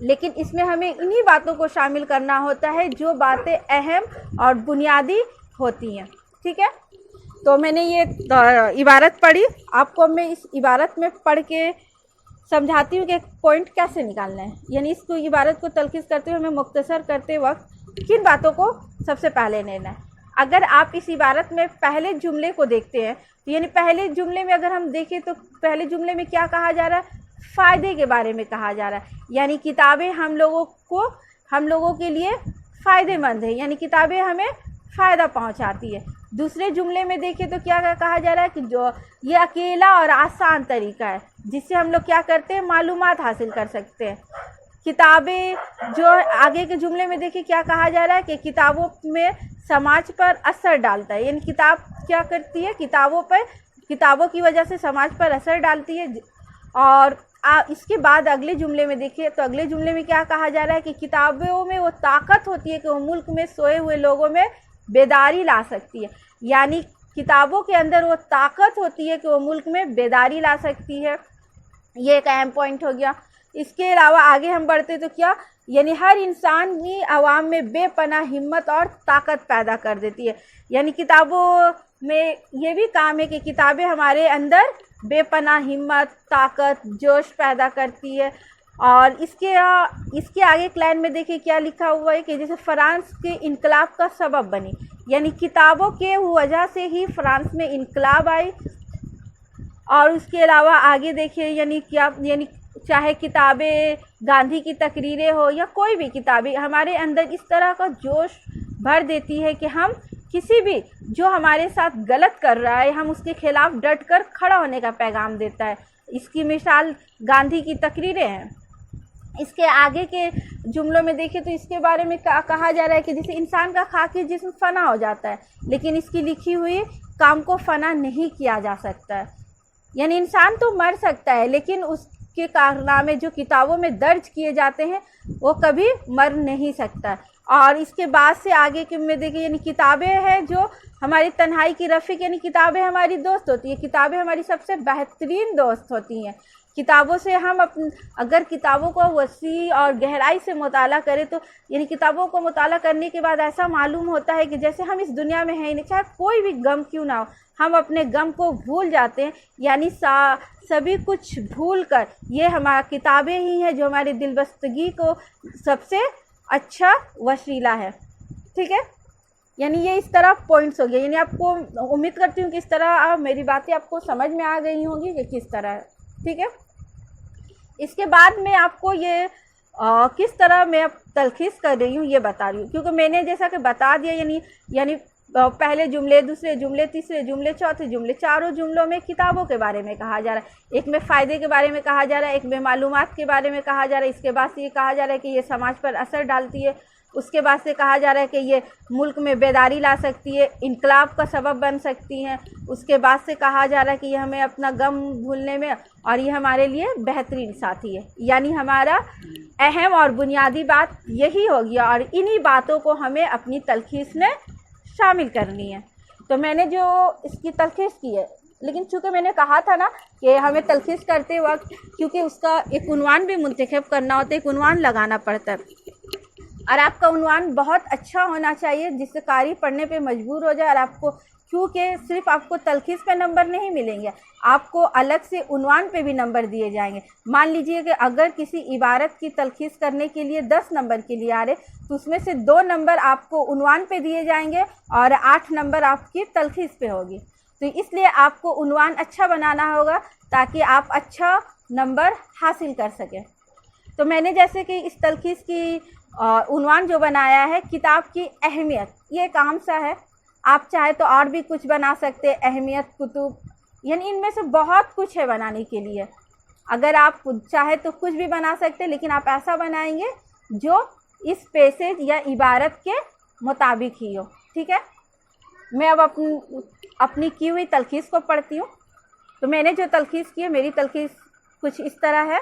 لیکن اس میں ہمیں انہی باتوں کو شامل کرنا ہوتا ہے جو باتیں اہم اور بنیادی ہوتی ہیں، ٹھیک ہے۔ تو میں نے یہ عبارت پڑھی، آپ کو میں اس عبارت میں پڑھ کے سمجھاتی ہوں کہ پوائنٹ کیسے نکالنا ہے، یعنی اس کو عبارت کو تلخیص کرتے ہوئے ہمیں مختصر کرتے وقت کن باتوں کو سب سے پہلے لینا ہے۔ اگر آپ اس عبارت میں پہلے جملے کو دیکھتے ہیں تو یعنی پہلے جملے میں اگر ہم دیکھیں تو پہلے جملے میں کیا کہا جا رہا ہے؟ فائدے کے بارے میں کہا جا رہا ہے، یعنی کتابیں ہم لوگوں کے لیے فائدے مند ہیں، یعنی کتابیں ہمیں فائدہ پہنچاتی ہے۔ دوسرے جملے میں دیکھیں تو کیا کہا جا رہا ہے کہ جو یہ اکیلا اور آسان طریقہ ہے جس سے ہم لوگ کیا کرتے ہیں؟ معلومات حاصل کر سکتے ہیں۔ کتابیں جو آگے کے جملے میں دیکھیں کیا کہا جا رہا ہے کہ کتابوں میں سماج پر اثر ڈالتا ہے، یعنی کتاب کیا کرتی ہے؟ کتابوں کی وجہ سے سماج پر اثر ڈالتی ہے۔ اور اس کے بعد اگلے جملے میں دیکھیے تو اگلے جملے میں کیا کہا جا رہا ہے کہ کتابوں میں وہ طاقت ہوتی ہے کہ وہ ملک میں سوئے ہوئے لوگوں میں بیداری لا سکتی ہے، یعنی کتابوں کے اندر وہ طاقت ہوتی ہے کہ وہ ملک میں بیداری لا سکتی ہے۔ یہ ایک اہم پوائنٹ ہو گیا۔ اس کے علاوہ آگے ہم بڑھتے تو کیا، یعنی ہر انسانی عوام میں بے پناہ ہمت اور طاقت پیدا کر دیتی ہے، یعنی کتابوں میں یہ بھی کام ہے کہ کتابیں ہمارے اندر بے پناہ ہمت، طاقت، جوش پیدا کرتی ہے۔ اور اس کے آگے ایک لائن میں دیکھیں کیا لکھا ہوا ہے کہ جیسے فرانس کے انقلاب کا سبب بنی، یعنی کتابوں کے وجہ سے ہی فرانس میں انقلاب آئی۔ اور اس کے علاوہ آگے دیکھیے یعنی چاہے کتابیں گاندھی کی تقریریں ہو یا کوئی بھی کتابیں ہمارے اندر اس طرح کا جوش بھر دیتی ہے کہ ہم کسی بھی جو ہمارے ساتھ غلط کر رہا ہے ہم اس کے خلاف ڈٹ کر کھڑا ہونے کا پیغام دیتا ہے۔ اس کی مثال گاندھی کی تقریریں ہیں۔ اس کے آگے کے جملوں میں دیکھیں تو اس کے بارے میں کہا جا رہا ہے کہ جیسے انسان کا خاکی جسم فنا ہو جاتا ہے لیکن اس کی لکھی ہوئی کام کو فنا نہیں کیا جا سکتا ہے، یعنی انسان تو مر سکتا ہے لیکن اس کے کارنامے جو کتابوں میں درج کیے جاتے ہیں وہ کبھی مر نہیں سکتا۔ اور اس کے بعد سے آگے کے میں دیکھیں یعنی کتابیں ہیں جو ہماری تنہائی کی رفیق، یعنی کتابیں ہماری دوست ہوتی ہیں، کتابیں ہماری سب سے بہترین دوست ہوتی ہیں۔ کتابوں سے ہم اگر کتابوں کو وسیع اور گہرائی سے مطالعہ کریں تو یعنی کتابوں کو مطالعہ کرنے کے بعد ایسا معلوم ہوتا ہے کہ جیسے ہم اس دنیا میں ہیں نہیں، چاہے کوئی بھی غم کیوں نہ ہو ہم اپنے غم کو بھول جاتے ہیں، یعنی سبھی کچھ بھول کر یہ ہماری کتابیں ہی ہیں جو ہماری دل بستگی کو سب سے اچھا وسیلہ ہے، ٹھیک ہے۔ یعنی یہ اس طرح پوائنٹس ہو گئے، یعنی آپ کو امید کرتی ہوں کہ اس طرح میری باتیں آپ کو سمجھ میں آ گئی ہوں گی کہ کس طرح ہے، ٹھیک ہے۔ اس کے بعد میں آپ کو یہ کس طرح میں تلخیص کر رہی ہوں یہ بتا رہی ہوں، کیونکہ میں نے جیسا کہ بتا دیا یعنی پہلے جملے، دوسرے جملے، تیسرے جملے، چوتھے جملے، چاروں جملوں میں کتابوں کے بارے میں کہا جا رہا ہے۔ ایک میں فائدے کے بارے میں کہا جا رہا ہے، ایک میں معلومات کے بارے میں کہا جا رہا ہے، اس کے بعد سے یہ کہا جا رہا ہے کہ یہ سماج پر اثر ڈالتی ہے، اس کے بعد سے کہا جا رہا ہے کہ یہ ملک میں بیداری لا سکتی ہے، انقلاب کا سبب بن سکتی ہیں، اس کے بعد سے کہا جا رہا ہے کہ یہ ہمیں اپنا غم بھولنے میں اور یہ ہمارے لیے بہترین ساتھی ہے، یعنی ہمارا اہم اور بنیادی بات یہی ہوگی اور انہی باتوں کو ہمیں اپنی تلخیص میں شامل کرنی ہے۔ تو میں نے جو اس کی تلخیص کی ہے، لیکن چونکہ میں نے کہا تھا نا کہ ہمیں تلخیص کرتے وقت کیونکہ اس کا ایک عنوان بھی منتخب کرنا ہوتا ہے، ایک عنوان لگانا پڑتا ہے اور آپ کا عنوان بہت اچھا ہونا چاہیے جس سے قاری پڑھنے پہ مجبور ہو جائے، اور آپ کو کیونکہ صرف آپ کو تلخیص پہ نمبر نہیں ملیں گے، آپ کو الگ سے عنوان پہ بھی نمبر دیے جائیں گے۔ مان لیجئے کہ اگر کسی عبارت کی تلخیص کرنے کے لیے 10 نمبر کے لیے آ رہے تو اس میں سے 2 نمبر آپ کو عنوان پہ دیے جائیں گے اور 8 نمبر آپ کی تلخیص پہ ہوگی۔ تو اس لیے آپ کو عنوان اچھا بنانا ہوگا تاکہ آپ اچھا نمبر حاصل کر سکیں۔ تو میں نے جیسے کہ اس تلخیص کی عنوان جو بنایا ہے کتاب کی اہمیت، یہ کام سا ہے، آپ چاہے تو اور بھی کچھ بنا سکتے، اہمیت کتب، یعنی ان میں سے بہت کچھ ہے بنانے کے لیے، اگر آپ چاہے تو کچھ بھی بنا سکتے لیکن آپ ایسا بنائیں گے جو اس پیسیج یا عبارت کے مطابق ہی ہو، ٹھیک ہے۔ میں اب اپنی کی ہوئی تلخیص کو پڑھتی ہوں۔ تو میں نے جو تلخیص کی ہے، میری تلخیص کچھ اس طرح ہے: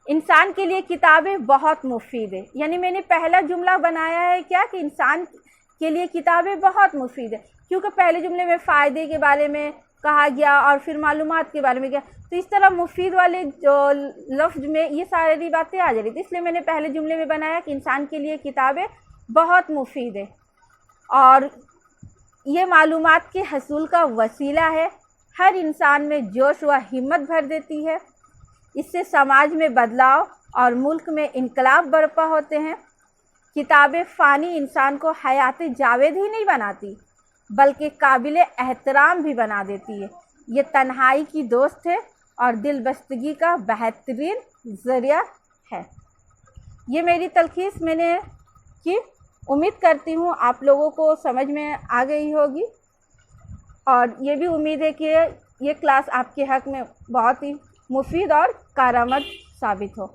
انسان کے لیے کتابیں بہت مفید ہیں، یعنی میں نے پہلا جملہ بنایا ہے کیا کہ انسان کے لیے کتابیں بہت مفید ہیں، کیونکہ پہلے جملے میں فائدے کے بارے میں کہا گیا اور پھر معلومات کے بارے میں کیا، تو اس طرح مفید والے جو لفظ میں یہ ساری باتیں آ جا رہی تھی. اس لیے میں نے پہلے جملے میں بنایا کہ انسان کے لیے کتابیں بہت مفید ہے اور یہ معلومات کے حصول کا وسیلہ ہے. ہر انسان میں جوش و ہمت بھر دیتی ہے. اس سے سماج میں بدلاؤ اور ملک میں انقلاب برپا ہوتے ہیں. کتابیں فانی انسان کو حیات جاوید ہی نہیں بناتی بلکہ قابل احترام بھی بنا دیتی ہے. یہ تنہائی کی دوست ہے اور دل بستگی کا بہترین ذریعہ ہے. یہ میری تلخیص میں نے کی. امید کرتی ہوں آپ لوگوں کو سمجھ میں آ گئی ہوگی اور یہ بھی امید ہے کہ یہ کلاس آپ کے حق میں بہت ہی مفید اور کارآمد ثابت ہو.